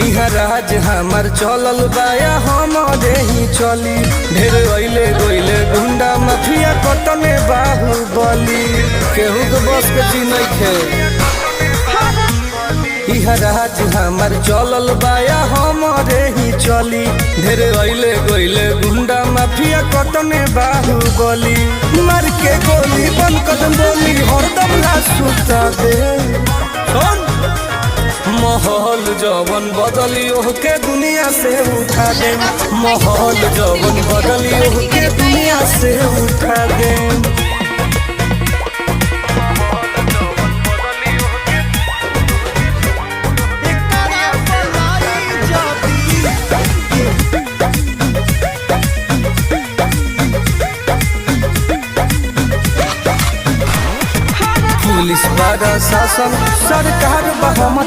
इहा राज हमार चलल बाया हमरे ही चली। ढेर अइले गइले गुंडा माफिया कतने बाहुबली, केहू के बस के चीज नइखे। इहा राज हमार चलल बाया हमरे ही चली। ढेर अइले गइले गुंडा माफिया कतने बाहुबली, मार के गोली बन कदम बोली हरदम ना सुता दे। माहौल जवन बदली ओहके दुनिया से उठा दे। माहौल जवन बदली ओहके दुनिया से उठा दे। पुलिस प्रशासन सरकार बहमत